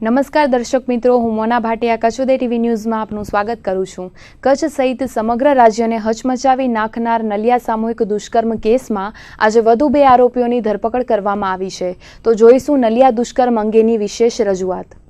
નમસ્કાર દર્શક મિત્રો, હું મોના ભાટિયા કચ્છોદય ટીવી ન્યૂઝમાં આપનું સ્વાગત કરું છું। કચ્છ સહિત સમગ્ર રાજ્યને હચમચાવી નાખનાર નલિયા સામૂહિક દુષ્કર્મ કેસમાં આજે વધુ 2 આરોપીઓની ધરપકડ કરવામાં આવી છે। તો જોઈશું નલિયા દુષ્કર્મ અંગેની વિશેષ રજૂઆત।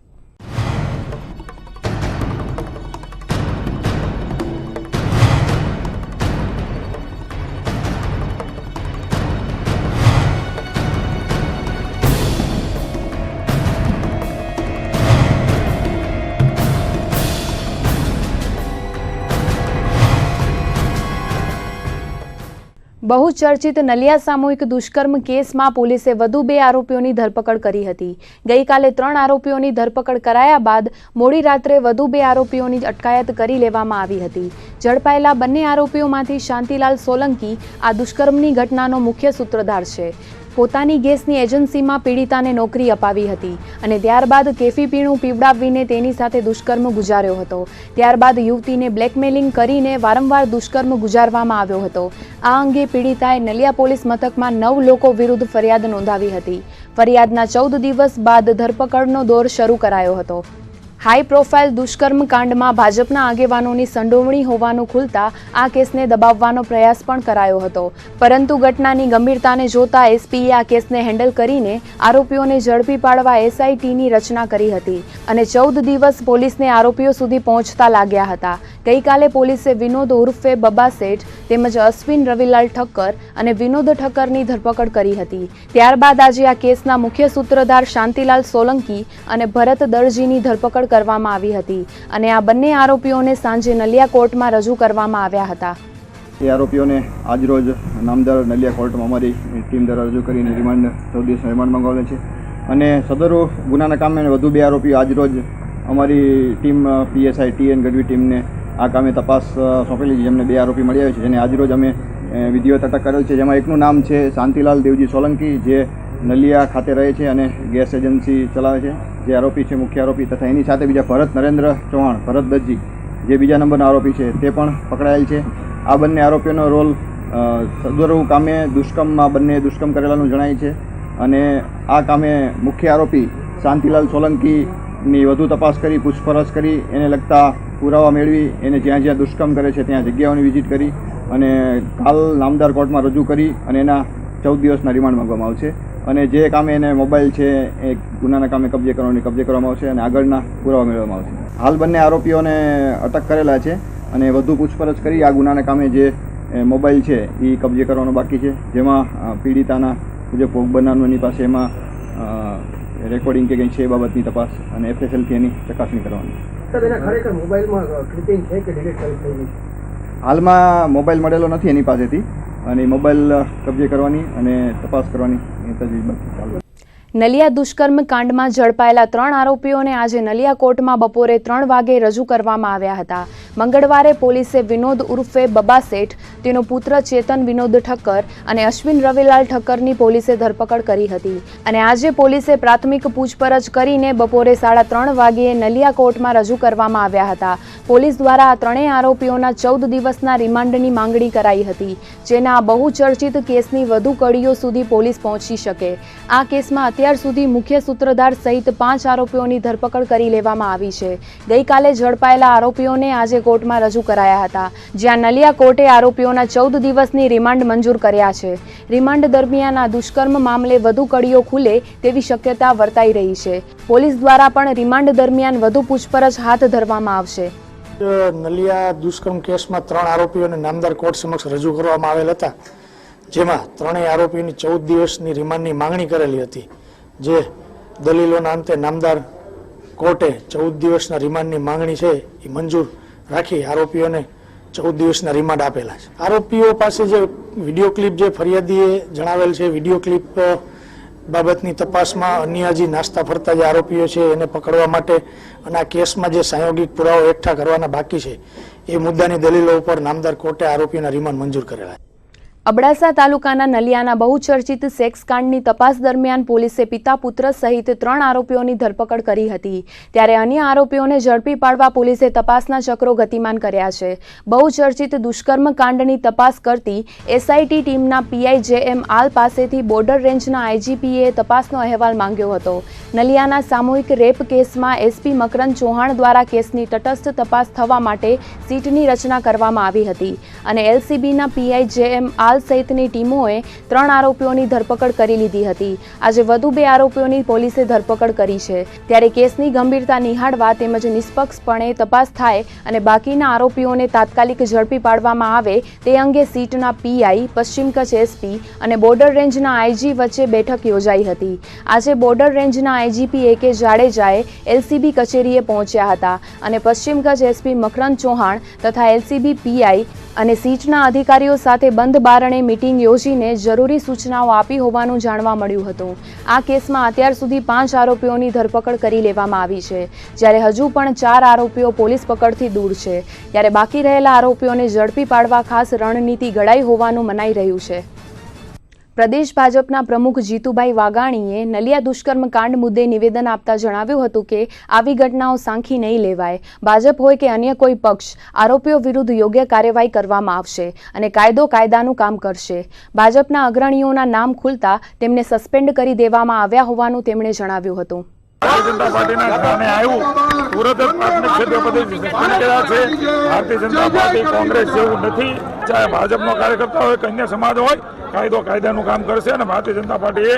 बहुचर्चित नलिया सामूहिक दुष्कर्म केस में पोलीसे વધુ 2 आरोपीओनी धरपकड़ करी हती। गई काले 3 आरोपीओनी धरपकड़ कराया बाद मोडी रात्रे વધુ 2 आरोपीओनी अटकायत करी लेवामां आवी हती। झड़पायेला बंने आरोपीओमांथी शांतिलाल सोलंकी आ दुष्कर्मनी घटनानो मुख्य सूत्रधार छे। પોતાની ગેસની એજન્સીમાં પીડિતાને નોકરી અપાવી હતી અને ત્યારબાદ કેફી પીણું પીવડાવીને તેની સાથે દુષ્કર્મ ગુજાર્યો હતો। ત્યારબાદ યુવતીને બ્લેકમેલિંગ કરીને વારંવાર દુષ્કર્મ ગુજારવામાં આવ્યો હતો। આ અંગે પીડિતાએ નલિયા પોલીસ મથકમાં 9 લોકો વિરુદ્ધ ફરિયાદ નોંધાવી હતી। ફરિયાદના 14 દિવસ બાદ ધરપકડનો દોર શરૂ કરાયો હતો। हाई प्रोफाइल दुष्कर्म कांड में भाजपा आगेवानोनी संडोवणी होवानुं खुलता आ केसने दबाववानो प्रयास पण करायो हतो, परंतु घटनानी गंभीरताने जोता एसपीए आ केसने हेन्डल करीने आरोपीओने झड़पी पाडवा एसआईटीनी रचना करी हती अने 14 दिवस पोलीसने आरोपीओ सुधी पहोंचता लाग्या हता। गई काले पोलीसे विनोद उर्फे बब्बा सेठ तेमज अश्विन रविलाल ठक्कर अने विनोद ठक्करनी धरपकड़ करी हती। त्यारबाद आजे आ केसना मुख्य सूत्रधार शांतिलाल सोलंकी अने भरत दर्जीनी धरपकड़ કરવામાં આવી હતી અને આ બંને આરોપીઓને સાંજે નલિયા કોર્ટમાં રજૂ કરવામાં આવ્યા હતા। એ આરોપીઓને આજરોજ નામદાર નલિયા કોર્ટમાં અમારી ટીમ દ્વારા રજૂ કરીને રિમાન્ડ 14 દિવસના રિમાન્ડ માંગવાયેલ છે અને સદરુ ગુનાના કામે વધુ 2 આરોપીઓ આજરોજ અમારી ટીમ પીએસઆઈ ટીએન ગઢવી ટીમને આ કામે તપાસ સોંપેલી છે, જેમને 2 આરોપી મળી આવ્યા છે, જેને આજરોજ અમે વિધિવત અટક કરેલ છે। જેમાં એકનું નામ છે શાંતિલાલ દેવજી સોલંકી, જે નલિયા ખાતે રહે છે અને ગેસ એજન્સી ચલાવે છે, જે આરોપી છે મુખ્ય આરોપી, તથા એની સાથે બીજા ભરત નરેન્દ્ર ચૌહાણ ભરત દરજી જે બીજા નંબરના આરોપી છે તે પણ પકડાયેલ છે। આ બંને આરોપીઓનો રોલ સદરુ કામે દુષ્કર્મમાં બંને દુષ્કર્મ કરેલાનું જણાય છે અને આ કામે મુખ્ય આરોપી શાંતિલાલ સોલંકીની વધુ તપાસ કરી પૂછપરછ કરી એને લગતા પુરાવા મેળવી એને જ્યાં જ્યાં દુષ્કર્મ કરે છે ત્યાં જગ્યાઓની વિઝિટ કરી અને કાલ નામદાર કોર્ટમાં રજૂ કરી અને એના 14 દિવસના રિમાન્ડ માંગવામાં આવશે અને જે કામે એને મોબાઈલ છે એ ગુનાના કામે કબજે કરવામાં આવશે અને આગળના પુરાવા મેળવવામાં આવશે। હાલ બંને આરોપીઓને અટક કરેલા છે અને વધુ પૂછપરછ કરી આ ગુનાના કામે જે મોબાઈલ છે એ કબજે કરવાનો બાકી છે, જેમાં પીડિતાના જે ભોગ બનનારનું એની પાસે એમાં રેકોર્ડિંગ કે કંઈ છે એ બાબતની તપાસ અને એફએસએલથી એની ચકાસણી કરવાની। હાલમાં મોબાઈલ મળેલો નથી એની પાસેથી અને મોબાઈલ કબજે કરવાની અને તપાસ કરવાની તજવીજ ચાલુ છે। નલિયા દુષ્કર્મ કાંડમાં ઝડપાયેલા 3 આરોપીઓને આજે નલિયા કોર્ટમાં બપોરે 3 વાગે રજૂ કરવામાં આવ્યા હતા। મંગળવારે પોલીસે વિનોદ ઉર્ફે બબ્બા શેઠ, તેનો પુત્ર ચેતન વિનોદ ઠક્કર અને અશ્વિન રવિલાલ ઠક્કરની પોલીસે ધરપકડ કરી હતી અને આજે પોલીસે પ્રાથમિક પૂછપરછ કરીને બપોરે 3:30 વાગ્યે નલિયા કોર્ટમાં રજૂ કરવામાં આવ્યા હતા। પોલીસ દ્વારા આ 3 આરોપીઓના 14 દિવસના રિમાન્ડની માંગણી કરાઈ હતી, જેના બહુચર્ચિત કેસની વધુ કડીઓ સુધી પોલીસ પહોંચી શકે। આ કેસમાં અત્યાર સુધી મુખ્ય સૂત્રધાર સહિત 5 આરોપીઓની ધરપકડ કરી લેવામાં આવી છે। ગઈકાલે ઝડપાયેલા આરોપીઓને આજે કોર્ટમાં રજૂ કરાયા હતા, જ્યાં નલિયા કોર્ટે આરોપીઓના 14 દિવસની રિમાન્ડ મંજૂર કર્યા છે। રિમાન્ડ દરમિયાન આ દુષ્કર્મ મામલે વધુ કડીઓ ખુલે તેવી શક્યતા વર્તાઈ રહી છે। પોલીસ દ્વારા પણ રિમાન્ડ દરમિયાન વધુ પૂછપરછ હાથ ધરવામાં આવશે। નલિયા દુષ્કર્મ કેસમાં 3 આરોપીઓને નામદાર કોર્ટ સમક્ષ રજૂ કરવામાં આવેલ હતા, જેમાં 3 આરોપીની 14 દિવસની રિમાન્ડની માંગણી કરેલી હતી, જે દલીલોના અંતે નામદાર કોર્ટે 14 દિવસના રિમાન્ડની માંગણી છે એ મંજૂર રાખી આરોપીઓને 14 દિવસના રિમાન્ડ આપેલા છે। આરોપીઓ પાસે જે વિડીયો ક્લિપ જે ફરિયાદીએ જણાવેલ છે, વિડીયો ક્લિપ બાબતની તપાસમાં અન્ય હજી નાસ્તા ફરતા જે આરોપીઓ છે એને પકડવા માટે અને આ કેસમાં જે સાયોગિક પુરાવો એકઠા કરવાના બાકી છે એ મુદ્દાની દલીલો ઉપર નામદાર કોર્ટે આરોપીઓના રિમાન્ડ મંજૂર કરેલા છે। અબડાસા તાલુકાના નલિયાના બહુચર્ચિત સેક્સ કાંડની તપાસ દરમિયાન પોલીસે પિતા પુત્ર સહિત 3 આરોપીઓની ધરપકડ કરી હતી. ત્યારે અન્ય આરોપીઓને ઝડપી પાડવા પોલીસે તપાસના ચક્રો ગતિમાન કર્યા છે. બહુચર્ચિત દુષ્કર્મ કાંડની તપાસ કરતી એસઆઈટી ટીમના પીઆઈ જેએમ આલ પાસેથી બોર્ડર રેન્જના આઈજીપીએ તપાસનો અહેવાલ માંગ્યો હતો. નલિયાના સામૂહિક રેપ કેસમાં એસપી મકરંદ ચૌહાણ દ્વારા કેસની તટસ્થ તપાસ થવા માટે સીટની રચના કરવામાં આવી હતી અને એલસીબીના પીઆઈ જેએમ આલ સહિતની ટીમોએ 3 આરોપીઓની ધરપકડ કરી લીધી હતી. આજે વધુ 2 આરોપીઓની પોલીસે ધરપકડ કરી છે. ત્યારે કેસની ગંભીરતા નિહાળવા તેમજ નિષ્પક્ષપણે તપાસ થાય અને બાકીના આરોપીઓને તાત્કાલિક ઝડપી પાડવામાં આવે તે અંગે સીટના પીઆઈ, પશ્ચિમ કચ્છ એસપી અને બોર્ડર રેન્જના આઈજી વચ્ચે બેઠક યોજાઈ હતી. આજે બોર્ડર રેન્જના આઈજીપી એ.કે. જાડેજાએ એલસીબી કચેરીએ પહોંચ્યા હતા અને પશ્ચિમ કચ્છ એસપી મકરંદ ચૌહાણ તથા એલસીબી પીઆઈ અને સીટના અધિકારીઓ સાથે બંધ બારણે મીટિંગ યોજીને જરૂરી સૂચનાઓ આપી હોવાનું જાણવા મળ્યું હતું. આ કેસમાં અત્યાર સુધી 5 આરોપીઓની ધરપકડ કરી લેવામાં આવી છે, જ્યારે હજુ પણ 4 આરોપીઓ પોલીસ પકડથી દૂર છે. ત્યારે બાકી રહેલા આરોપીઓને ઝડપી પાડવા ખાસ રણનીતિ ઘડાઈ હોવાનું મનાઈ રહ્યું છે. પ્રદેશ ભાજપના પ્રમુખ જીતુભાઈ વાઘાણીએ નલિયા દુષ્કર્મ કાંડ મુદ્દે નિવેદન આપતા જણાવ્યું હતું કે આવી ઘટનાઓ સાંખી નહીં લેવાય. ભાજપ હોય કે અન્ય કોઈ પક્ષ આરોપીઓ વિરુદ્ધ યોગ્ય કાર્યવાહી કરવામાં આવશે અને કાયદો કાયદાનું કામ કરશે. ભાજપના અગ્રણીઓના નામ ખુલતા તેમને સસ્પેન્ડ કરી દેવામાં આવ્યા હોવાનું તેમણે જણાવ્યું હતું. ભારતીય જનતા પાર્ટીના સામે આવ્યું તુરંત જ પ્રાથમિક ક્ષેત્રપતિ સસ્પેન્ડ કર્યા છે. ભારતીય જનતા પાર્ટી કોંગ્રેસ જેવું નથી. ચાહે ભાજપનો કાર્યકર્તા હોય કે અન્ય સમાજ હોય, કાયદો કાયદાનું કામ કરશે અને ભારતીય જનતા પાર્ટીએ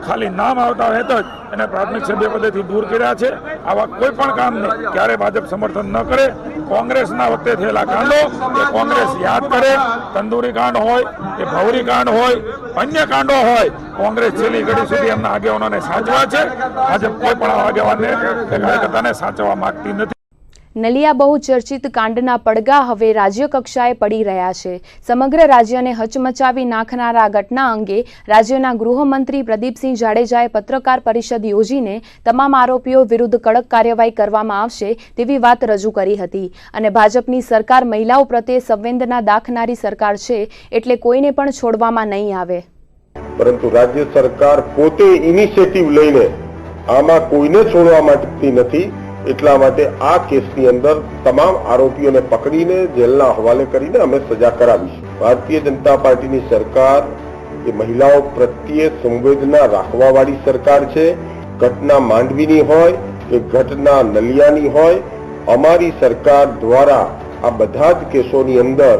ખાલી નામ આવતા હેત જ એને પ્રાથમિક સભ્યપદેથી દૂર કર્યા છે. આવા કોઈ પણ કામને ક્યારે ભાજપ સમર્થન ન કરે. કોંગ્રેસના વખતે થયેલા કાંડો એ કોંગ્રેસ યાદ કરે. તંદુરી કાંડ હોય કે ભવરી કાંડ હોય, અન્ય કાંડો હોય, કોંગ્રેસ છેલ્લી ઘડી સુધી એમના આગેવાનોને સાચવા છે. ભાજપ કોઈ પણ આગેવાનને કે કાર્યકર્તાને સાચવવા માંગતી નથી. નલિયા બહુચર્ચિત કાંડના પડઘા હવે રાજ્ય કક્ષાએ પડી રહ્યા છે. સમગ્ર રાજ્યને હચમચાવી નાખનારા આ ઘટના અંગે રાજ્યના ગૃહમંત્રી પ્રદીપસિંહ જાડેજાએ પત્રકાર પરિષદ યોજીને તમામ આરોપીઓ વિરુદ્ધ કડક કાર્યવાહી કરવામાં આવશે તેવી વાત રજૂ કરી હતી અને ભાજપની સરકાર મહિલાઓ પ્રત્યે સંવેદના દાખનારી સરકાર છે, એટલે કોઈને પણ છોડવામાં નહીં આવે. પરંતુ રાજ્ય સરકાર પોતે ઇનિશિયેટિવ લઈને આમાં કોઈને છોડવા માંગતી નથી. એટલા માટે આ કેસની અંદર તમામ આરોપીઓને પકડીને જેલના હવાલે કરીને અમે સજા કરાવીશું. ભારતીય જનતા પાર્ટીની સરકાર એ મહિલાઓ પ્રત્યે સંવેદના રાખવા વાળી સરકાર છે. ઘટના માંડવીની હોય કે ઘટના નલિયાની હોય, અમારી સરકાર દ્વારા આ બધા જ કેસોની અંદર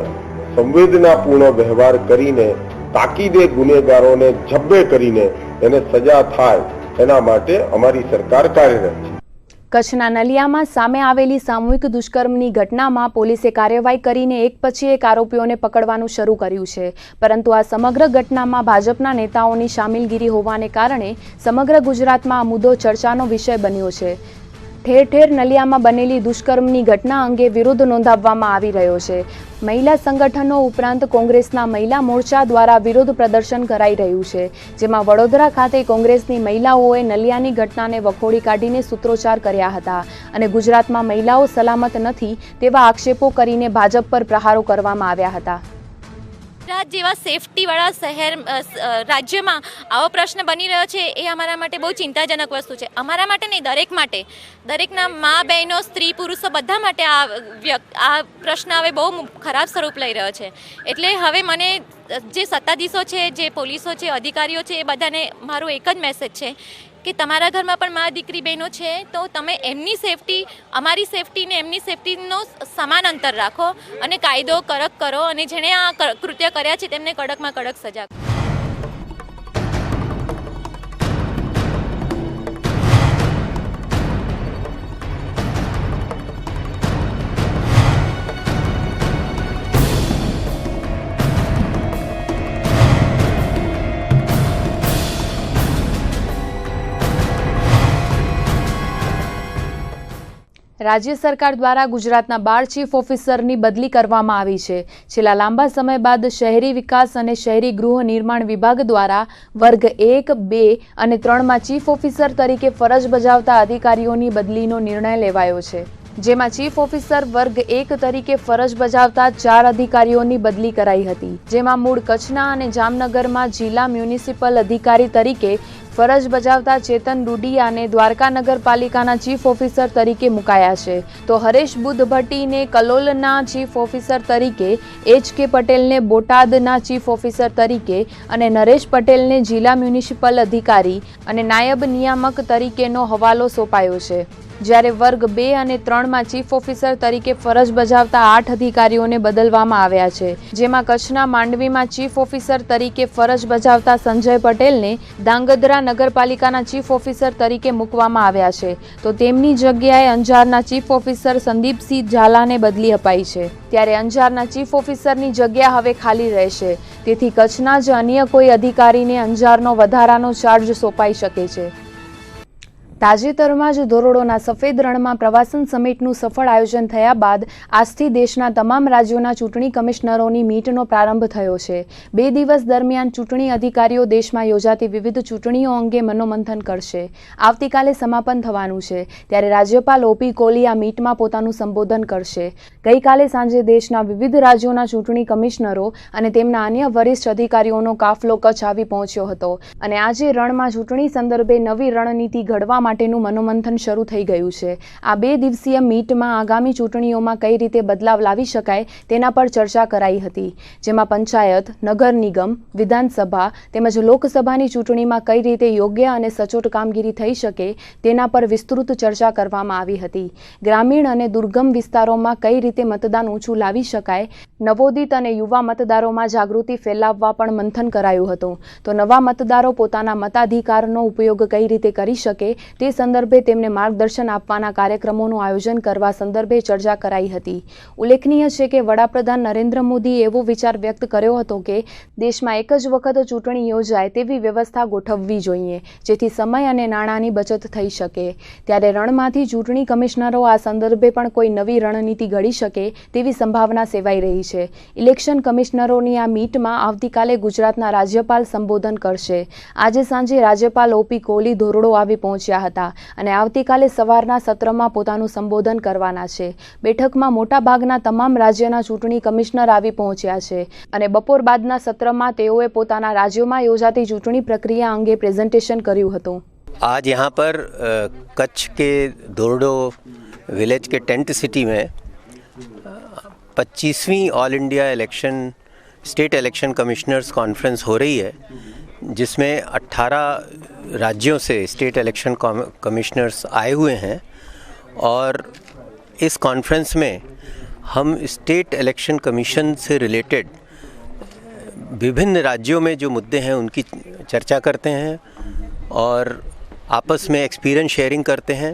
સંવેદનાપૂર્ણ વ્યવહાર કરીને તાકીદે ગુનેગારોને જબ્બે કરીને એને સજા થાય એના માટે અમારી સરકાર કાર્યરત છે. કચ્છના નલિયામાં સામે આવેલી સામૂહિક દુષ્કર્મની ઘટનામાં પોલીસે કાર્યવાહી કરીને એક પછી એક આરોપીઓને પકડવાનું શરૂ કર્યું છે. પરંતુ આ સમગ્ર ઘટનામાં ભાજપના નેતાઓની શામીલગીરી હોવાને કારણે સમગ્ર ગુજરાતમાં આ મુદ્દો ચર્ચાનો વિષય બન્યો છે. ઠેર ઠેર નલિયામાં બનેલી દુષ્કર્મની ઘટના અંગે વિરોધ નોંધાવવામાં આવી રહ્યો છે. મહિલા સંગઠનો ઉપરાંત કોંગ્રેસના મહિલા મોરચા દ્વારા વિરોધ પ્રદર્શન કરાઈ રહ્યું છે, જેમાં વડોદરા ખાતે કોંગ્રેસની મહિલાઓએ નલિયાની ઘટનાને વખોડી કાઢીને સૂત્રોચ્ચાર કર્યા હતા અને ગુજરાતમાં મહિલાઓ સલામત નથી તેવા આક્ષેપો કરીને ભાજપ પર પ્રહારો કરવામાં આવ્યા હતા. ગુજરાત જેવા સેફટીવાળા શહેર રાજ્યમાં આવો પ્રશ્ન બની રહ્યો છે એ અમારા માટે બહુ ચિંતાજનક વસ્તુ છે. અમારા માટે નહીં, દરેક માટે, દરેકના મા બહેનો, સ્ત્રી પુરુષો બધા માટે આ પ્રશ્ન હવે બહુ ખરાબ સ્વરૂપ લઈ રહ્યો છે. એટલે હવે મને જે સત્તાધીશો છે, જે પોલીસો છે, અધિકારીઓ છે, એ બધાને મારો એક જ મેસેજ છે કે તમારા ઘરમાં પણ મા દીકરી બહેનો છે તો તમે એમની સેફટી, અમારી સેફટી ને એમની સેફટીનો સમાન અંતર રાખો અને કાયદો કડક કરો અને જેણે આ કૃત્ય કર્યા છે તેમને કડકમાં કડક સજા કરો. રાજ્ય સરકાર દ્વારા ગુજરાતના 12 ચીફ ઓફિસરની બદલી કરવામાં આવી છે. છેલ્લા લાંબા સમય બાદ શહેરી વિકાસ અને શહેરી ગૃહ નિર્માણ વિભાગ દ્વારા વર્ગ 1, 2 અને 3માં ચીફ ઓફિસર તરીકે ફરજ બજાવતા અધિકારીઓની બદલીનો નિર્ણય લેવાયો છે. જેમાં ચીફ ઓફિસર વર્ગ 1 તરીકે ફરજ બજાવતા 4 અધિકારીઓની બદલી કરાઈ હતી, જેમાં મૂળ કચ્છના અને જામનગરમાં જિલ્લા મ્યુનિસિપલ અધિકારી તરીકે ફરજ બજાવતા ચેતન ડુડિયાને દ્વારકા નગરપાલિકાના ચીફ ઓફિસર તરીકે મુકાયા છે, તો હરેશ બુદ્ધભટ્ટીને કલોલના ચીફ ઓફિસર તરીકે, HK પટેલને બોટાદના ચીફ ઓફિસર તરીકે અને નરેશ પટેલને જિલ્લા મ્યુનિસિપલ અધિકારી અને નાયબ નિયામક તરીકેનો હવાલો સોંપાયો છે. જ્યારે વર્ગ 2 અને 3માં ચીફ ઓફિસર તરીકે ફરજ બજાવતા 8 અધિકારીઓને બદલવામાં આવ્યા છે, જેમાં કચ્છના માંડવીમાં ચીફ ઓફિસર તરીકે ફરજ બજાવતા સંજય પટેલને ધાંગધ્રા નગરપાલિકાના ચીફ ઓફિસર તરીકે મૂકવામાં આવ્યા છે, તો તેમની જગ્યાએ અંજારના ચીફ ઓફિસર સંદીપસિંહ ઝાલાને બદલી અપાઈ છે. ત્યારે અંજારના ચીફ ઓફિસરની જગ્યા હવે ખાલી રહેશે, તેથી કચ્છના જ અન્ય કોઈ અધિકારીને અંજારનો વધારાનો ચાર્જ સોંપાઈ શકે છે. તાજેતરમાં જ ધોરડોના સફેદ રણમાં પ્રવાસન સમિટનું સફળ આયોજન થયા બાદ આજથી દેશના તમામ રાજ્યોના ચૂંટણી કમિશનરોની મીટનો પ્રારંભ થયો છે. 2 દિવસ દરમિયાન ચૂંટણી અધિકારીઓ દેશમાં યોજાતી વિવિધ ચૂંટણીઓ અંગે મનોમંથન કરશે. આવતીકાલે સમાપન થવાનું છે, ત્યારે રાજ્યપાલ OP કોહલી આ મીટમાં પોતાનું સંબોધન કરશે. ગઈકાલે સાંજે દેશના વિવિધ રાજ્યોના ચૂંટણી કમિશનરો અને તેમના અન્ય વરિષ્ઠ અધિકારીઓનો કાફલો કચ્છ આવી પહોંચ્યો હતો અને આજે રણમાં ચૂંટણી સંદર્ભે નવી રણનીતિ ઘડવા માટેનું મનોમંથન શરૂ થઈ ગયું છે. આ 2 દિવસીય મીટમાં આગામી ચૂંટણીઓમાં કઈ રીતે બદલાવ લાવી શકાય તેના પર ચર્ચા કરાઈ હતી, જેમાં પંચાયત, નગર નિગમ, વિધાનસભા તેમજ લોકસભાની ચૂંટણીમાં કઈ રીતે યોગ્ય અને સચોટ કામગીરી થઈ શકે તેના પર વિસ્તૃત ચર્ચા કરવામાં આવી હતી. ગ્રામીણ અને દુર્ગમ વિસ્તારોમાં કઈ રીતે મતદાન ઊંચું લાવી શકાય, નવોદિત અને યુવા મતદારોમાં જાગૃતિ ફેલાવવા પણ મંથન કરાયું હતું, તો નવા મતદારો પોતાના મતાધિકારનો ઉપયોગ કઈ રીતે કરી શકે તે સંદર્ભે તેમને માર્ગદર્શન આપવાના કાર્યક્રમોનું આયોજન કરવા સંદર્ભે ચર્ચા કરાઈ હતી. ઉલ્લેખનીય છે કે વડાપ્રધાન નરેન્દ્ર મોદીએ એવો વિચાર વ્યક્ત કર્યો હતો કે દેશમાં એક જ વખત ચૂંટણી યોજાય તેવી વ્યવસ્થા ગોઠવવી જોઈએ, જેથી સમય અને નાણાંની બચત થઈ શકે. ત્યારે રણમાંથી ચૂંટણી કમિશનરો આ સંદર્ભે પણ કોઈ નવી રણનીતિ ઘડી શકે તેવી સંભાવના સેવાઈ રહી છે. ઇલેક્શન કમિશનરોની આ મીટમાં આવતીકાલે ગુજરાતના રાજ્યપાલ સંબોધન કરશે. આજે સાંજે રાજ્યપાલ OP કોહલી ધોરડો આવી પહોંચ્યા હતા અને આવતીકાલે સવારના સત્રમાં પોતાનું સંબોધન કરવાના છે. બેઠકમાં મોટાભાગના તમામ રાજ્યના ચૂંટણી કમિશનર આવી પહોંચ્યા છે અને બપોર બાદના સત્રમાં તેઓએ પોતાના રાજ્યોમાં યોજાતી ચૂંટણી પ્રક્રિયા અંગે પ્રેઝન્ટેશન કર્યું હતું. आज यहाँ पर कच्छ के धोरडो विलेज के टेंट सिटी में 25वीं all India election state election commissioners conference हो रही है, जिसमें 18 राज्यों से स्टेट इलेक्शन कमिश्नर्स आए हुए हैं और इस कॉन्फ्रेंस में हम स्टेट इलेक्शन कमीशन से रिलेटेड विभिन्न राज्यों में जो मुद्दे हैं उनकी चर्चा करते हैं और आपस में एक्सपीरियंस शेयरिंग करते हैं.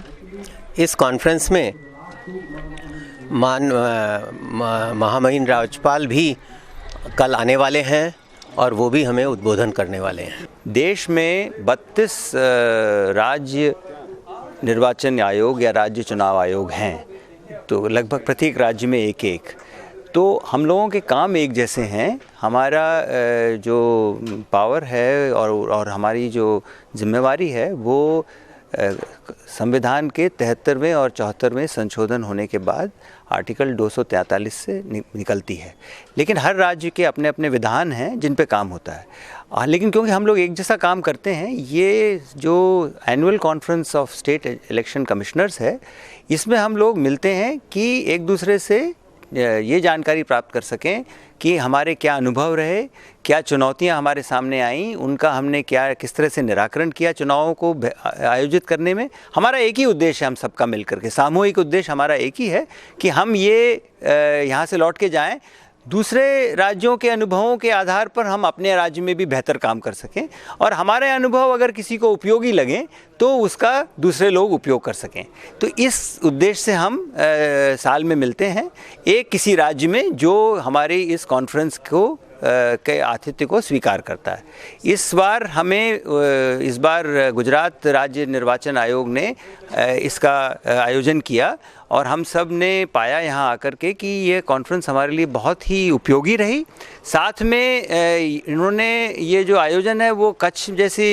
इस कॉन्फ्रेंस में महामहिम राज्यपाल भी कल आने वाले हैं और वो भी हमें उद्बोधन करने वाले हैं. देश में 32 राज्य निर्वाचन आयोग या राज्य चुनाव आयोग हैं, तो लगभग प्रत्येक राज्य में एक एक. तो हम लोगों के काम एक जैसे हैं. हमारा जो पावर है और हमारी जो जिम्मेवारी है वो संविधान के 73वें और 74वें संशोधन होने के बाद आर्टिकल 243 से निकलती है. लेकिन हर राज्य के अपने अपने विधान हैं जिन पे काम होता है. लेकिन क्योंकि हम लोग एक जैसा काम करते हैं, ये जो annual conference of state election commissioners है, इसमें हम लोग मिलते हैं कि एक दूसरे से ये जानकारी प्राप्त कर सकें कि हमारे क्या अनुभव रहे, क्या चुनौतियां हमारे सामने आईं, उनका हमने क्या किस तरह से निराकरण किया. चुनावों को आयोजित करने में हमारा एक ही उद्देश्य है, हम सबका मिलकर के सामूहिक उद्देश्य हमारा एक ही है कि हम ये यहाँ से लौट के जाएं, दूसरे राज्यों के अनुभवों के आधार पर हम अपने राज्य में भी बेहतर काम कर सकें और हमारे अनुभव अगर किसी को उपयोगी लगें तो उसका दूसरे लोग उपयोग कर सकें. तो इस उद्देश्य से हम साल में मिलते हैं एक किसी राज्य में जो हमारी इस कॉन्फ्रेंस को के आतिथ्य को स्वीकार करता है। इस बार गुजरात राज्य निर्वाचन आयोग ने इसका आयोजन किया और हम सब ने पाया यहाँ आकर के कि ये कॉन्फ्रेंस हमारे लिए बहुत ही उपयोगी रही। साथ में इन्होंने ये जो आयोजन है वो कच्छ जैसी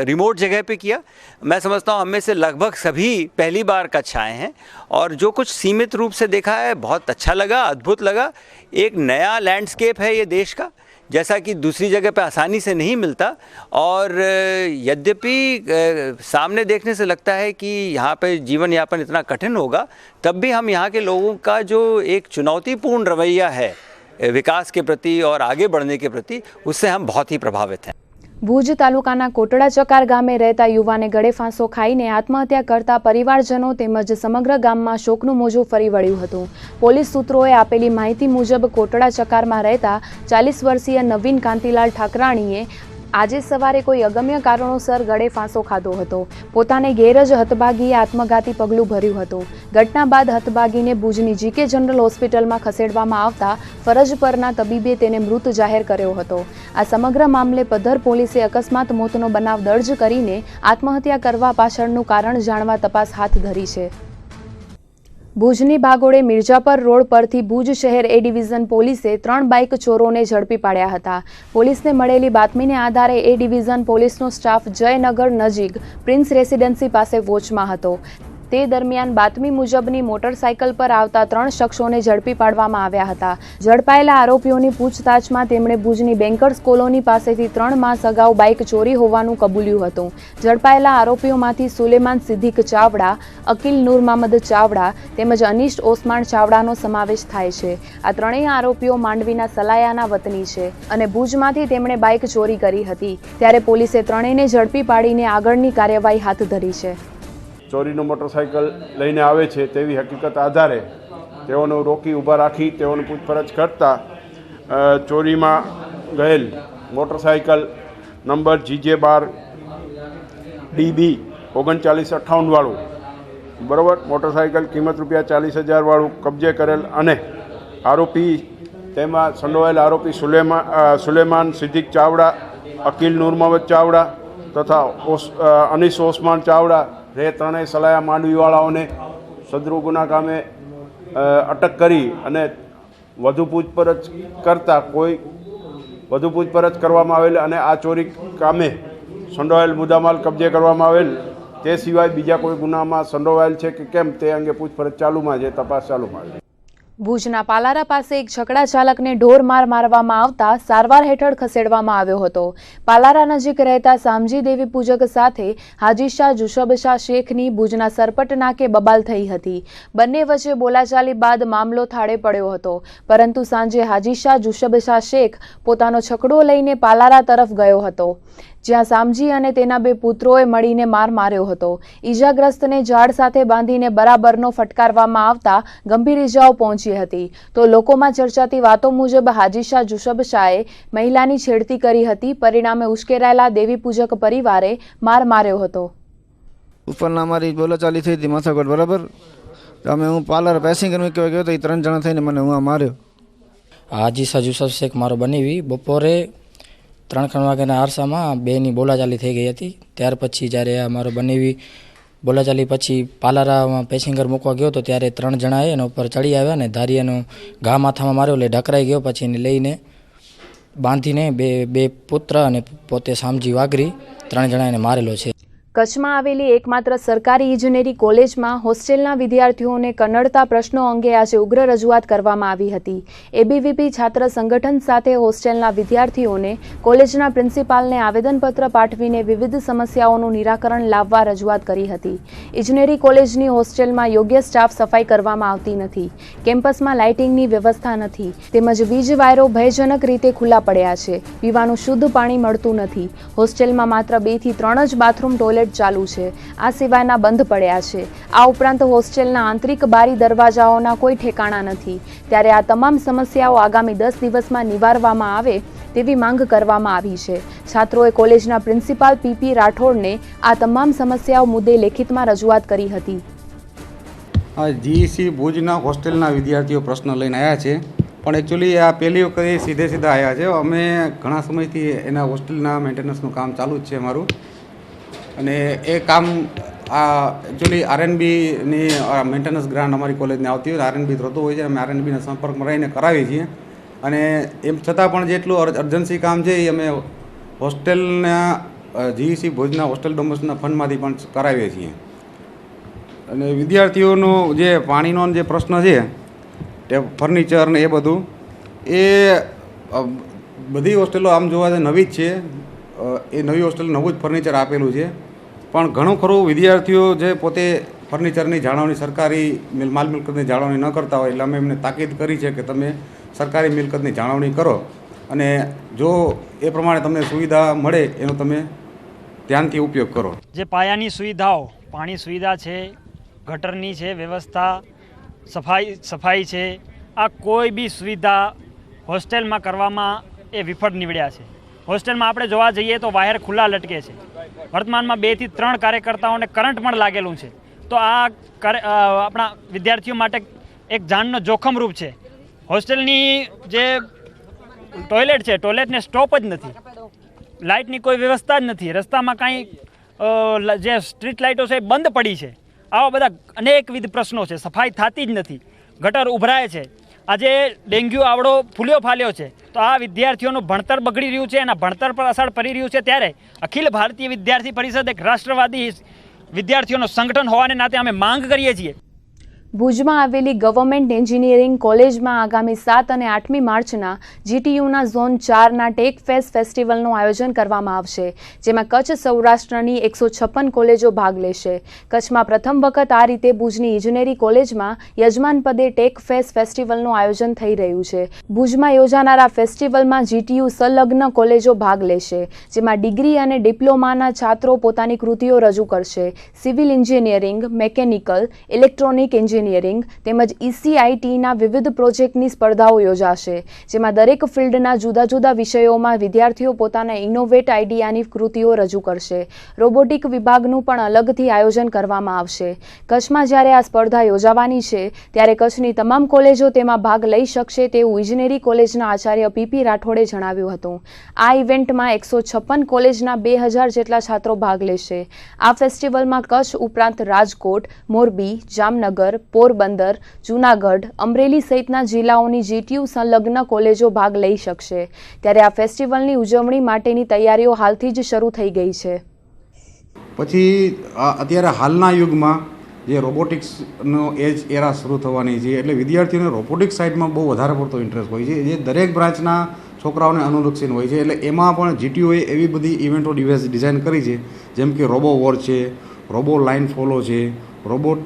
रिमोट जगह पे किया। मैं समझता हूँ हम में से लगभग सभी पहली बार कच्छ आए हैं और जो कुछ सीमित रूप से देखा है बहुत अच्छा लगा, अद्भुत लगा। एक नया लैंडस्केप है ये देश का, जैसा कि दूसरी जगह पे आसानी से नहीं मिलता। और यद्यपि सामने देखने से लगता है कि यहाँ पे जीवन यापन इतना कठिन होगा, तब भी हम यहाँ के लोगों का जो एक चुनौतीपूर्ण रवैया है विकास के प्रति और आगे बढ़ने के प्रति, उससे हम बहुत ही प्रभावित हैं। ભુજ તાલુકાના કોટડા ચકાર ગામે રહેતા યુવાને ગળે ફાંસો ખાઈને આત્મહત્યા કરતા પરિવારજનો તેમજ સમગ્ર ગામમાં શોકનું મોજું ફરી વળ્યું હતું। પોલીસ સૂત્રોએ આપેલી માહિતી મુજબ કોટડા ચકારમાં રહેતા 40 વર્ષીય નવીન કાંતિલાલ ઠાકરાણીએ આજે સવારે કોઈ અગમ્ય કારણોસર ગળે ફાંસો ખાધો હતો। પોતાને ઘેર જ હતભાગીએ આત્મઘાતી પગલું ભર્યું હતું। ઘટના બાદ હતભાગીને ભુજની જીકે જનરલ હોસ્પિટલમાં ખસેડવામાં આવતા ફરજ પરના તબીબે તેને મૃત જાહેર કર્યો હતો। આ સમગ્ર મામલે પધ્ધર પોલીસે અકસ્માત મોતનો બનાવ દર્જ કરીને આત્મહત્યા કરવા પાછળનું કારણ જાણવા તપાસ હાથ ધરી છે। ભુજની ભાગોળે મિર્જાપર રોડ પરથી ભુજ શહેર એ ડિવિઝન પોલીસે 3 બાઇક ચોરોને ઝડપી પાડ્યા હતા। પોલીસને મળેલી બાતમીને આધારે એ ડિવિઝન પોલીસનો સ્ટાફ જયનગર નજીક પ્રિન્સ રેસિડેન્સી પાસે વોચમાં હતો। તે દરમિયાન બાતમી મુજબની મોટરસાઇકલ પર આવતા 3 શખ્સોને ઝડપી પાડવામાં આવ્યા હતા। ઝડપાયેલા આરોપીઓની પૂછતાછમાં તેમણે ભુજની બેન્કર્સ કોલોની પાસેથી 3 માસ અગાઉ બાઇક ચોરી હોવાનું કબૂલ્યું હતું। ઝડપાયેલા આરોપીઓમાંથી સુલેમાન સિદ્દીક ચાવડા, અકીલ નૂર મહમદ ચાવડા તેમજ અનિશ ઓસમાન ચાવડાનો સમાવેશ થાય છે। આ ત્રણેય આરોપીઓ માંડવીના સલાયાના વતની છે અને ભુજમાંથી તેમણે બાઇક ચોરી કરી હતી। ત્યારે પોલીસે ત્રણેયને ઝડપી પાડીને આગળની કાર્યવાહી હાથ ધરી છે। ચોરીનું મોટરસાઇકલ લઈને આવે છે તેવી હકીકત આધારે તેઓને રોકી ઊભા રાખી તેઓને પૂછપરછ કરતા ચોરીમાં ગયેલ મોટરસાઇકલ નંબર GJ12 DB 3958 વાળું બરાબર મોટરસાઇકલ કિંમત ₹40,000 વાળું કબજે કરેલ અને આરોપી તેમાં સંડોવાયેલ આરોપી સુલેમાન સિદ્દીક ચાવડા, અકીલ નૂર મહમદ ચાવડા તથા અનીસ ઓસમાન ચાવડા રે ત્રણેય સલાયા માંડવીવાળાઓને સદરુ ગુના કામે અટક કરી અને વધુ પૂછપરછ કરવામાં આવેલ અને આ ચોરી કામે સંડોવાયેલ મુદ્દામાલ કબજે કરવામાં આવેલ। તે સિવાય બીજા કોઈ ગુનામાં સંડોવાયેલ છે કે કેમ તે અંગે પૂછપરછ ચાલુમાં છે, તપાસ ચાલુમાં છે। ભુજના પાલારા પાસે એક છકડા ચાલકને ઢોર માર મારવામાં આવતા સારવાર હેઠળ ખસેડવામાં આવ્યો હતો। પાલારા નજીક રહેતા સામજી દેવી પૂજક સાથે હાજી શાહ જુસબ શાહ શેખની ભુજના સરપટ નાકે બબાલ થઈ હતી। બંને વચ્ચે બોલાચાલી બાદ મામલો થાળે પડ્યો હતો, પરંતુ સાંજે હાજી શાહ જુસબ શાહ શેખ પોતાનો છકડો લઈને પાલારા તરફ ગયો હતો, જ્યાં સામજી અને તેના 2 પુત્રોએ મળીને માર માર્યો હતો। ઈજાગ્રસ્તને ઝાડ સાથે બાંધીને બરાબરનો ફટકારવામાં આવતા ગંભીર ઈજાઓ પહોંચી હતી। તો લોકોમાં ચર્ચાતી વાતો મુજબ હાજી શાહ જુસબ શાહે મહિલાની છેડતી કરી હતી। પરિણામે ઉશ્કેરાયેલા દેવી પૂજક પરિવારે માર માર્યો હતો। ઉપરના અમારી બોલાચાલી થઈ હતી માથાકોટ બરાબર। અમે હું પાર્લર પેસેન્જર કહેવા ગયો તો એ 3 જણા થઈને મને હું માર્યો। હાજી શાહ જુસબ શેખ મારો બનેવી બપોરે 3 વાગ્યાના આરસામાં બેની બોલાચાલી થઈ ગઈ હતી। ત્યાર પછી જ્યારે અમારો બનેવી બોલાચાલી પછી પાલારામાં પેસેન્જર મૂકવા ગયો તો ત્યારે 3 જણાએ એના ઉપર ચડી આવ્યા અને ધારિયાનો ઘા માથામાં માર્યો એટલે ઢકરાઈ ગયો। પછી એને લઈને બાંધીને બે પુત્ર અને પોતે સામજી વાઘરી 3 જણા એને મારેલો છે। કચ્છમાં આવેલી એકમાત્ર સરકારી ઇજનેરી કોલેજમાં હોસ્ટેલના વિદ્યાર્થીઓને કનડતા પ્રશ્નો અંગે આજે ઉગ્ર રજૂઆત કરવામાં આવી હતી। એબીવીપી છાત્ર સંગઠન સાથે હોસ્ટેલના વિદ્યાર્થીઓને કોલેજના પ્રિન્સિપાલને આવેદનપત્ર પાઠવીને વિવિધ સમસ્યાઓનું નિરાકરણ લાવવા રજૂઆત કરી હતી। ઇજનેરી કોલેજની હોસ્ટેલમાં યોગ્ય સ્ટાફ સફાઈ કરવામાં આવતી નથી, કેમ્પસમાં લાઇટિંગની વ્યવસ્થા નથી, તેમજ વીજ વાયરો ભયજનક રીતે ખુલ્લા પડ્યા છે, પીવાનું શુદ્ધ પાણી મળતું નથી, હોસ્ટેલમાં માત્ર 2 થી 3 જ બાથરૂમ ટોયલેટ ચાલુ છે, આ સિવાયના બંધ પડ્યા છે। આ ઉપરાંત હોસ્ટેલના આંતરિક બારી દરવાજાઓના કોઈ ઠેકાણા નથી। ત્યારે આ તમામ સમસ્યાઓ આગામી 10 દિવસમાં નિવારવામાં આવે તેવી માંગ કરવામાં આવી છે। છાત્રોએ કોલેજના પ્રિન્સિપાલ પીપી રાઠોડને આ તમામ સમસ્યાઓ મુદ્દે લેખિતમાં રજૂઆત કરી હતી। જીઈસી ભુજના હોસ્ટેલના વિદ્યાર્થીઓ પ્રશ્ન લઈને આવ્યા છે પણ એકચ્યુઅલી આ પહેલી વખત એ સીધા આવ્યા છે. અમે ઘણા સમયથી એના હોસ્ટેલના મેન્ટેનન્સનું કામ ચાલુ જ છે અમારું, અને એ કામ આ એકચ્યુઅલી આરએનબીની મેન્ટેનન્સ ગ્રાન્ટ અમારી કોલેજને આવતી હોય, આરએનબી થતું હોય છે, અમે આરએનબીના સંપર્કમાં રહીને કરાવીએ છીએ. અને એમ છતાં પણ જેટલું અર્જન્સી કામ છે એ અમે હોસ્ટેલના જીઈસી ભુજના હોસ્ટેલ ડોમર્સના ફંડમાંથી પણ કરાવીએ છીએ. અને વિદ્યાર્થીઓનું જે પાણીનો જે પ્રશ્ન છે, તે ફર્નિચર ને એ બધું, એ બધી હોસ્ટેલો આમ જોવા જાય નવી જ છે. એ નવી હોસ્ટેલ નવું જ ફર્નિચર આપેલું છે, પણ ઘણું ખરું વિદ્યાર્થીઓ જે પોતે ફર્નિચરની જાળવણી, સરકારી માલ મિલકતની જાળવણી ન કરતા હોય, એટલે અમે એમને તાકીદ કરી છે કે તમે સરકારી મિલકતની જાળવણી કરો, અને જો એ પ્રમાણે તમને સુવિધા મળે એનો તમે ધ્યાનથી ઉપયોગ કરો. જે પાયાની સુવિધાઓ, પાણી સુવિધા છે, ગટરની છે વ્યવસ્થા, સફાઈ છે, આ કોઈ બી સુવિધા હોસ્ટેલમાં કરવામાં એ વિફળ નીવડ્યા છે. હોસ્ટેલમાં આપણે જોવા જઈએ તો વાયર ખુલ્લા લટકે છે. વર્તમાનમાં 2 થી 3 કાર્યકર્તાઓને કરંટ પણ લાગેલું છે. તો આ આપણા વિદ્યાર્થીઓ માટે એક જાનનો જોખમરૂપ છે. હોસ્ટેલની જે ટોયલેટ છે, ટોયલેટને સ્ટોપ જ નથી, લાઇટની કોઈ વ્યવસ્થા જ નથી, રસ્તામાં કાંઈ જે સ્ટ્રીટ લાઇટો છે એ બંધ પડી છે. આવા બધા અનેકવિધ પ્રશ્નો છે. સફાઈ થતી જ નથી, ગટર ઉભરાય છે. આજે ડેન્ગ્યુ આવડો ફૂલ્યો ફાલ્યો છે. તો આ વિદ્યાર્થીઓનું ભણતર બગડી રહ્યું છે, એના ભણતર પર અસર પડી રહ્યું છે. ત્યારે અખિલ ભારતીય વિદ્યાર્થી પરિષદ એક રાષ્ટ્રવાદી વિદ્યાર્થીઓનું સંગઠન હોવાને નાતે અમે માંગ કરીએ છીએ. ભુજમાં આવેલી ગવર્મેન્ટ એન્જિનિયરિંગ કોલેજમાં આગામી 7 અને 8મી માર્ચના જીટીયુના ઝોન 4ના ટેક ફેસ્ટ ફેસ્ટિવલનું આયોજન કરવામાં આવશે, જેમાં કચ્છ સૌરાષ્ટ્રની 156 કોલેજો ભાગ લેશે. કચ્છમાં પ્રથમ વખત આ રીતે ભુજની ઇજનેરી કોલેજમાં યજમાન પદે ટેક ફેસ્ટ ફેસ્ટિવલનું આયોજન થઈ રહ્યું છે. ભુજમાં યોજાનારા ફેસ્ટિવલમાં જીટીયુ સંલગ્ન કોલેજો ભાગ લેશે, જેમાં ડિગ્રી અને ડિપ્લોમાના છાત્રો પોતાની કૃતિઓ રજૂ કરશે. Civil engineering, mechanical, electronic engineering તેમજ ECITના વિવિધ પ્રોજેક્ટની સ્પર્ધાઓ યોજાશે, જેમાં દરેક ફિલ્ડના જુદા જુદા વિષયોમાં વિદ્યાર્થીઓ પોતાના ઇનોવેટ આઈડિયાની કૃતિઓ રજૂ કરશે. રોબોટિક વિભાગનું પણ અલગથી આયોજન કરવામાં આવશે. કચ્છમાં જ્યારે આ સ્પર્ધા યોજાવાની છે, ત્યારે કચ્છની તમામ કોલેજો તેમાં ભાગ લઈ શકશે તેવું ઇજનેરી કોલેજના આચાર્ય PP રાઠોડે જણાવ્યું હતું. આ ઇવેન્ટમાં 156 કોલેજના 2000 જેટલા છાત્રો ભાગ લેશે. આ ફેસ્ટિવલમાં કચ્છ ઉપરાંત રાજકોટ, મોરબી, જામનગર, પોરબંદર, જૂનાગઢ, અમરેલી સહિતના જિલ્લાઓની જીટીયુ સંલગ્ન કોલેજો ભાગ લઈ શકશે. ત્યારે આ ફેસ્ટિવલની ઉજવણી માટેની તૈયારીઓ હાલથી જ શરૂ થઈ ગઈ છે. પછી અત્યારે હાલના યુગમાં જે રોબોટિક્સનો એરા શરૂ થવાની છે, એટલે વિદ્યાર્થીઓને રોબોટિક્સ સાઇડમાં બહુ વધારે પડતો ઇન્ટરેસ્ટ હોય છે, જે દરેક બ્રાન્ચના છોકરાઓને અનુલક્ષીને હોય છે. એટલે એમાં પણ જીટીયુએ એવી બધી ઇવેન્ટો ડિઝાઇન કરી છે, જેમ કે રોબો વોર છે, રોબો લાઇન ફોલો છે, રોબોટ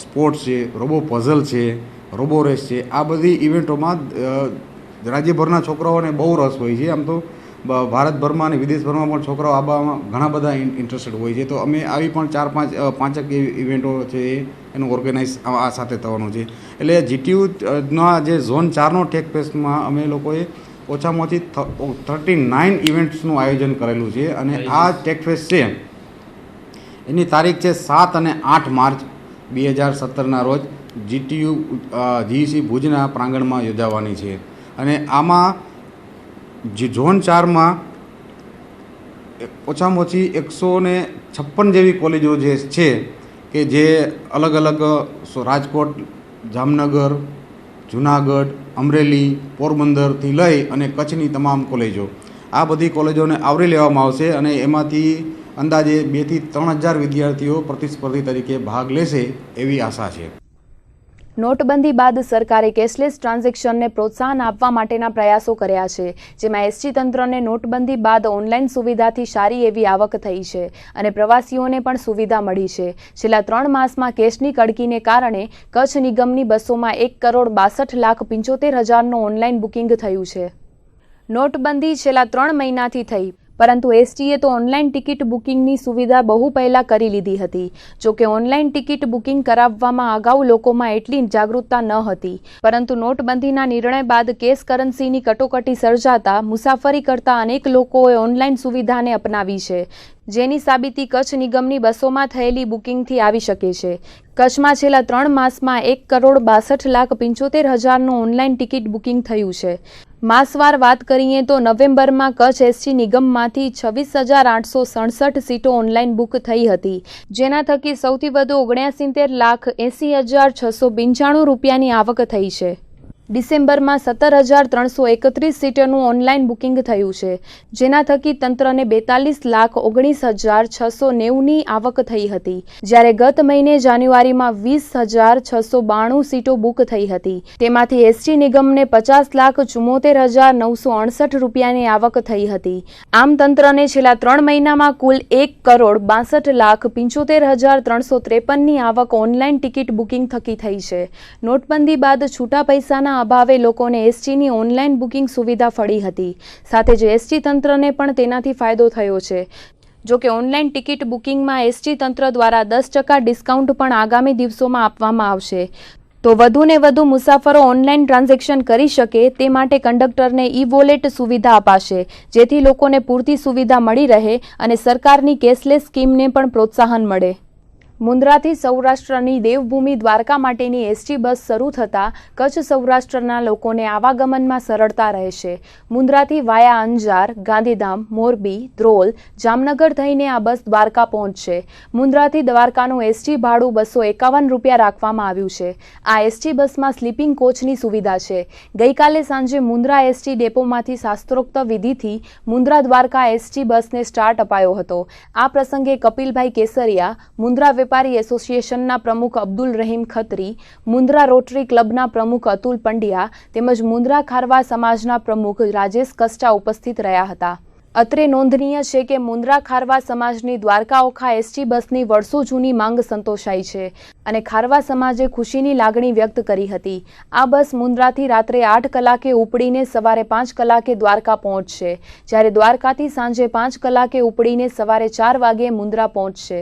સ્પોર્ટ્સ છે, રોબો પઝલ છે, રોબો રેસ છે. આ બધી ઇવેન્ટોમાં રાજ્યભરના છોકરાઓને બહુ રસ હોય છે. આમ તો ભારતભરમાં અને વિદેશભરમાં પણ છોકરાઓ આમાં ઘણા બધા ઇન્ટરેસ્ટેડ હોય છે. તો અમે આવી પણ 4-5 ઇવેન્ટો છે એનું ઓર્ગેનાઇઝ આ સાથે થવાનું છે. એટલે જીટીયુના જે ઝોન 4નો ટેક ફેસ્ટમાં અમે લોકોએ ઓછામાં ઓછી 39 ઇવેન્ટ્સનું આયોજન કરેલું છે. અને આ ટેક ફેસ્ટ છે એની તારીખ છે 7 અને 8 માર્ચ 2017ના રોજ જીટીયુ જીઈસી ભુજના પ્રાંગણમાં યોજાવાની છે. અને આમાં ઝોન 4માં ઓછામાં ઓછી 156 જેવી કોલેજો જે છે, કે જે અલગ અલગ રાજકોટ, જામનગર, જૂનાગઢ, અમરેલી, પોરબંદરથી લઈ અને કચ્છની તમામ કોલેજો, આ બધી કોલેજોને આવરી લેવામાં આવશે. અને એમાંથી અંદાજે 2 થી 3000 વિદ્યાર્થીઓ પ્રતિસ્પર્ધી તરીકે ભાગ લેશે એવી આશા છે. નોટબંધી બાદ સરકારે કેશલેસ ટ્રાન્ઝેક્શનને પ્રોત્સાહન આપવા માટેના પ્રયાસો કર્યા છે, જેમાં એસટી તંત્રને નોટબંધી બાદ ઓનલાઈન સુવિધાથી સારી એવી આવક થઈ છે અને પ્રવાસીઓને પણ સુવિધા મળી છે. છેલ્લા 3 માસમાં કેશની કડકીને કારણે કચ્છ નિગમની બસોમાં 1,62,75,000નું ઓનલાઈન બુકિંગ થયું છે. નોટબંધી છેલ્લા 3 મહિનાથી થઈ, પરંતુ એસટીએ તો ઓનલાઈન ટિકિટ બુકિંગની સુવિધા બહુ પહેલાં કરી લીધી હતી. જોકે ઓનલાઈન ટિકિટ બુકિંગ કરાવવામાં અગાઉ લોકોમાં એટલી જાગૃતતા ન હતી, પરંતુ નોટબંધીના નિર્ણય બાદ કેશ કરન્સીની કટોકટી સર્જાતા મુસાફરી કરતા અનેક લોકોએ ઓનલાઈન સુવિધાને અપનાવી છે, જેની સાબિતી કચ્છ નિગમની બસોમાં થયેલી બુકિંગથી આવી શકે છે. કચ્છમાં છેલ્લા 3 માસમાં 1,62,75,000નું ઓનલાઈન ટિકિટ બુકિંગ થયું છે. માસવાર વાત કરીએ તો નવેમ્બરમાં કચ્છ એસટી નિગમમાંથી 26,867 સીટો ઓનલાઈન બુક થઈ હતી, જેના થકી સૌથી વધુ 79,80,695 રૂપિયાની આવક થઈ છે. ડિસેમ્બરમાં 17,331 સીટોનું ઓનલાઈન બુકિંગ થયું છે, જેના થકી તંત્રને 42,19,690ની આવક થઈ હતી, જ્યારે ગત મહિને જાન્યુઆરીમાં 20,692 સીટો બુક થઈ હતી. તેમાંથી એસટી નિગમને 50,74,968 રૂપિયાની આવક થઈ હતી. આમ તંત્રને છેલ્લા 3 મહિનામાં કુલ 1,62,75,353ની આવક ઓનલાઈન ટિકિટ બુકિંગ થકી થઈ છે. નોટબંધી બાદ છૂટા પૈસાના અભાવે લોકોને એસટીની ઓનલાઈન બુકિંગ સુવિધા ફળી હતી. સાથે જ એસટી તંત્રને પણ તેનાથી ફાયદો થયો છે. જોકે ઓનલાઈન ટિકિટ બુકિંગમાં એસટી તંત્ર દ્વારા 10% ડિસ્કાઉન્ટ પણ આગામી દિવસોમાં આપવામાં આવશે. તો વધુને વધુ મુસાફરો ઓનલાઈન ટ્રાન્ઝેક્શન કરી શકે તે માટે કંડક્ટરને ઈ-વોલેટ સુવિધા અપાશે, જેથી લોકોને પૂરતી સુવિધા મળી રહે અને સરકારની કેશલેસ સ્કીમને પણ પ્રોત્સાહન મળે. મુન્દ્રાથી સૌરાષ્ટ્રની દેવભૂમિ દ્વારકા માટેની એસટી બસ શરૂ થતાં કચ્છ સૌરાષ્ટ્રના લોકોને આવાગમનમાં સરળતા રહેશે. મુન્દ્રાથી વાયા અંજાર, ગાંધીધામ, મોરબી, ધ્રોલ, જામનગર થઈને આ બસ દ્વારકા પહોંચશે. મુન્દ્રાથી દ્વારકાનું એસટી ભાડું 251 રૂપિયા રાખવામાં આવ્યું છે. આ એસટી બસમાં સ્લીપિંગ કોચની સુવિધા છે. ગઈકાલે સાંજે મુન્દ્રા એસટી ડેપોમાંથી શાસ્ત્રોક્ત વિધિથી મુન્દ્રા દ્વારકા એસટી બસને સ્ટાર્ટ અપાયો હતો. આ પ્રસંગે કપિલભાઈ કેસરિયા, મુન્દ્રા વેપારી એસોસિએશનના પ્રમુખ અબ્દુલ રહીમ ખત્રી, મુન્દ્રા રોટરી ક્લબના પ્રમુખ અતુલ પંડ્યા તેમજ મુન્દ્રા ખારવા સમાજના પ્રમુખ રાજેશ કસ્ટા ઉપસ્થિત રહ્યા હતા. અત્રે નોંધનીય છે કે મુન્દ્રા ખારવા સમાજની દ્વારકા ઓખા એસટી બસની વર્ષો જૂની માંગ સંતોષાઈ છે અને ખારવા સમાજે ખુશીની લાગણી વ્યક્ત કરી હતી. આ બસ મુન્દ્રાથી રાત્રે 8 કલાકે ઉપડીને સવારે 5 કલાકે દ્વારકા પહોંચશે, જ્યારે દ્વારકાથી સાંજે 5 કલાકે ઉપડીને સવારે 4 વાગ્યે મુન્દ્રા પહોંચશે.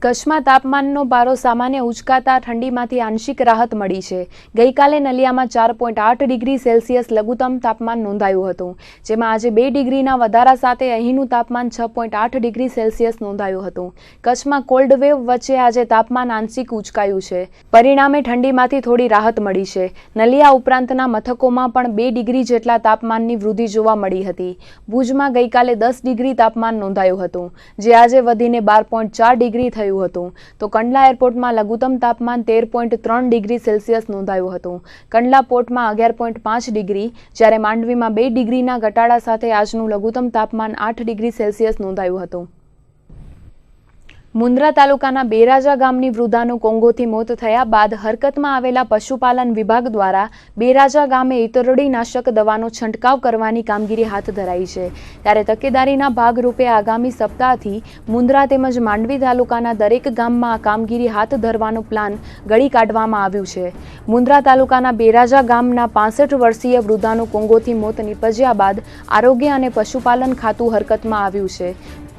કચ્છમાં તાપમાનનો પારો સામાન્ય ઉંચકાતા ઠંડીમાંથી આંશિક રાહત મળી છે. ગઈકાલે નલિયામાં 4.8 ડિગ્રી સેલ્સિયસ લઘુત્તમ તાપમાન નોંધાયું હતું, જેમાં આજે 2 ડિગ્રીના વધારા સાથે અહીંનું તાપમાન 6.8 ડિગ્રી સેલ્સિયસ નોંધાયું હતું. કચ્છમાં કોલ્ડ વેવ વચ્ચે આજે તાપમાન આંશિક ઉંચકાયું છે. પરિણામે ઠંડીમાંથી થોડી રાહત મળી છે. નલિયા ઉપરાંતના મથકોમાં પણ 2 ડિગ્રી જેટલા તાપમાનની વૃદ્ધિ જોવા મળી હતી. ભુજમાં ગઈકાલે 10 ડિગ્રી તાપમાન નોંધાયું હતું, જે આજે વધીને 12.4 ડિગ્રી થયું હતું. તો કંડલા એરપોર્ટમાં લઘુત્તમ તાપમાન 13.3 ડિગ્રી સેલ્સિયસ નોંધાયું હતું. કંડલા પોર્ટમાં 11.5 ડિગ્રી, જ્યારે માંડવીમાં 2 ડિગ્રીના ઘટાડા સાથે આજનું લઘુત્તમ તાપમાન 8 ડિગ્રી સેલ્સિયસ નોંધાયું હતું. મુન્દ્રા તાલુકાના બેરાજા ગામની વૃદ્ધાનું કોંગોથી મોત થયા બાદ હરકતમાં આવેલા પશુપાલન વિભાગ દ્વારા બેરાજા ગામે ઇતરડીનાશક દવાનો છંટકાવ કરવાની કામગીરી હાથ ધરાઈ છે. ત્યારે તકેદારીના ભાગરૂપે આગામી સપ્તાહથી મુન્દ્રા તેમજ માંડવી તાલુકાના દરેક ગામમાં આ કામગીરી હાથ ધરવાનો પ્લાન ઘડી કાઢવામાં આવ્યું છે. મુન્દ્રા તાલુકાના બેરાજા ગામના 65 વર્ષીય વૃદ્ધાનું કોંગોથી મોત નિપજ્યા બાદ આરોગ્ય અને પશુપાલન ખાતું હરકતમાં આવ્યું છે.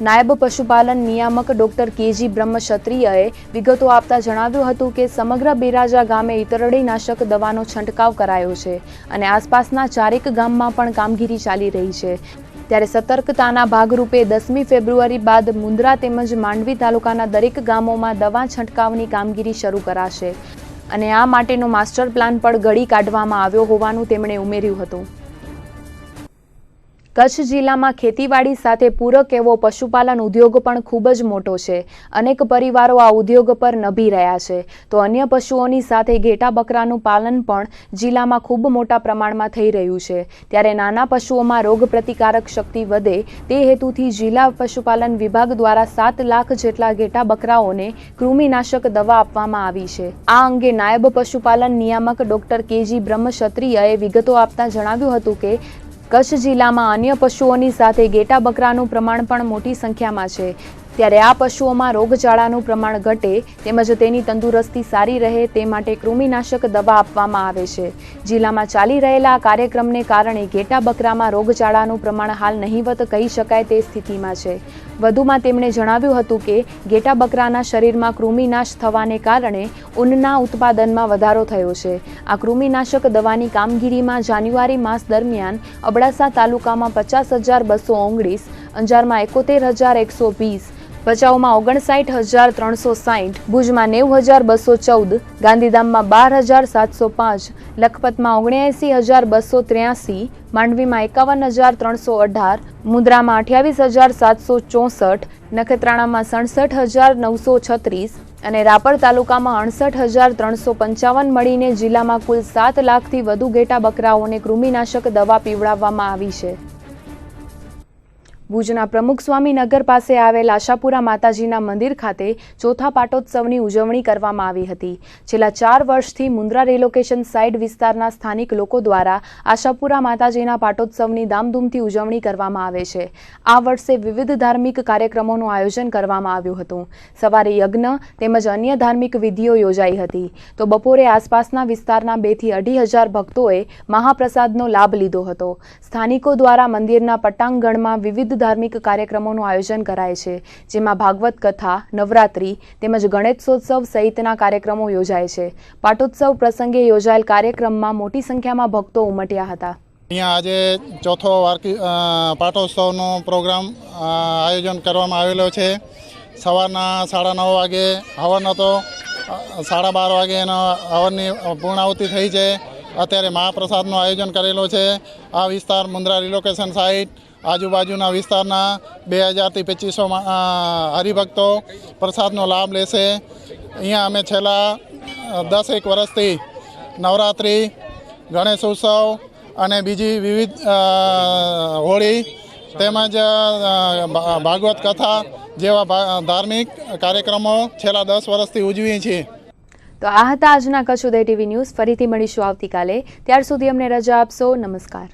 નાયબ પશુપાલન નિયામક ડોક્ટર કેજી બ્રહ્મક્ષત્રિયએ વિગતો આપતા જણાવ્યું હતું કે સમગ્ર બેરાજા ગામે ઇતરડીનાશક દવાનો છંટકાવ કરાયો છે અને આસપાસના 4 ગામમાં પણ કામગીરી ચાલી રહી છે. ત્યારે સતર્કતાના ભાગરૂપે 10મી ફેબ્રુઆરી બાદ મુન્દ્રા તેમજ માંડવી તાલુકાના દરેક ગામોમાં દવા છંટકાવની કામગીરી શરૂ કરાશે અને આ માટેનો માસ્ટર પ્લાન પણ ઘડી કાઢવામાં આવ્યો હોવાનું તેમણે ઉમેર્યું હતું. કચ્છ જિલ્લામાં ખેતીવાડી સાથે પૂરક એવો પશુપાલન ઉદ્યોગ પણ ખૂબ જ મોટો છે. અનેક પરિવારો આ ઉદ્યોગ પર નભી રહ્યા છે, તો અન્ય પશુઓની સાથે ઘેટા બકરાનું પાલન પણ જિલ્લામાં ખૂબ મોટા પ્રમાણમાં થઈ રહ્યું છે. ત્યારે નાના પશુઓમાં રોગ પ્રતિકારક શક્તિ વધે તે હેતુથી જિલ્લા પશુપાલન વિભાગ દ્વારા 7 લાખ જેટલા ઘેટા બકરાઓને કૃમિનાશક દવા આપવામાં આવી છે. આ અંગે નાયબ પશુપાલન નિયામક ડોક્ટર કેજી બ્રહ્મક્ષત્રિયએ વિગતો આપતા જણાવ્યું હતું કે કચ્છ જિલ્લામાં અન્ય પશુઓની સાથે ઘેટા બકરાનું પ્રમાણ પણ મોટી સંખ્યામાં છે. ત્યારે આ પશુઓમાં રોગચાળાનું પ્રમાણ ઘટે તેમજ તેની તંદુરસ્તી સારી રહે તે માટે કૃમિનાશક દવા આપવામાં આવે છે. જિલ્લામાં ચાલી રહેલા આ કાર્યક્રમને કારણે ઘેટા બકરામાં રોગચાળાનું પ્રમાણ હાલ નહિવત કહી શકાય તે સ્થિતિમાં છે. વધુમાં તેમણે જણાવ્યું હતું કે ઘેટા બકરાના શરીરમાં કૃમિનાશ થવાને કારણે ઊનના ઉત્પાદનમાં વધારો થયો છે. આ કૃમિનાશક દવાની કામગીરીમાં જાન્યુઆરી માસ દરમિયાન અબડાસા તાલુકામાં 50,219, અંજારમાં 71,120, ભચાઉમાં 59,360, ભુજમાં 90,214, ગાંધીધામમાં 12,705, લખપતમાં 79,283, માંડવીમાં 51,318, મુન્દ્રામાં 28,764, નખત્રાણામાં 67,936 અને રાપર તાલુકામાં 68,355 મળીને જિલ્લામાં કુલ 7 લાખથી વધુ ઘેટા બકરાઓને કૃમિનાશક દવા પીવડાવવામાં આવી છે. ભુજના પ્રમુખ સ્વામી નગર પાસે આવેલ આશાપુરા માતાજીના મંદિર ખાતે ચોથા પાટોત્સવની ઉજવણી કરવામાં આવી હતી. છેલ્લા 4 વર્ષથી મુન્દ્રા રિલોકેશન સાઇટ વિસ્તારના સ્થાનિક લોકો દ્વારા આશાપુરા માતાજીના પાટોત્સવની ધામધૂમથી ઉજવણી કરવામાં આવે છે. આ વર્ષે વિવિધ ધાર્મિક કાર્યક્રમોનું આયોજન કરવામાં આવ્યું હતું. સવારે યજ્ઞ તેમજ અન્ય ધાર્મિક વિધિઓ યોજાઈ હતી તો બપોરે આસપાસના વિસ્તારના 2 થી 2,500 ભક્તોએ મહાપ્રસાદનો લાભ લીધો હતો. સ્થાનિકો દ્વારા મંદિરના પટાંગણમાં વિવિધ ધાર્મિક કાર્યક્રમોનું આયોજન કરાય છે, જેમાં ભાગવત કથા, નવરાત્રી તેમજ ગણેશોત્સવ સહિતના કાર્યક્રમો યોજાય છે. પાટોત્સવ પ્રસંગે યોજાયેલ કાર્યક્રમમાં મોટી સંખ્યામાં ભક્તો ઉમટ્યા હતા. અહીંયા આજે ચોથો પાટોત્સવનો પ્રોગ્રામ આયોજન કરવામાં આવેલો છે. સવારના 9:30 વાગે હવન હતો, 12:30 વાગે એનો હવનની પૂર્ણાહુતિ થઈ છે. અત્યારે મહાપ્રસાદનું આયોજન કરેલું છે. આ વિસ્તાર મુન્દ્રા રિલોકેશન સાઇટ આજુબાજુના વિસ્તારના 2,000 થી 2,500 હરિભક્તો પ્રસાદનો લાભ લેશે. અહીંયા અમે છેલ્લા 10 વર્ષથી નવરાત્રિ, ગણેશ ઉત્સવ અને બીજી વિવિધ હોળી તેમજ ભાગવત કથા જેવા ધાર્મિક કાર્યક્રમો છેલ્લા 10 વર્ષથી ઉજવીએ છીએ. તો આ હતા આજના કચ્છ ઉદય ટીવી ન્યૂઝ. ફરીથી મળીશું આવતીકાલે. ત્યાર સુધી અમને રજા આપશો. નમસ્કાર.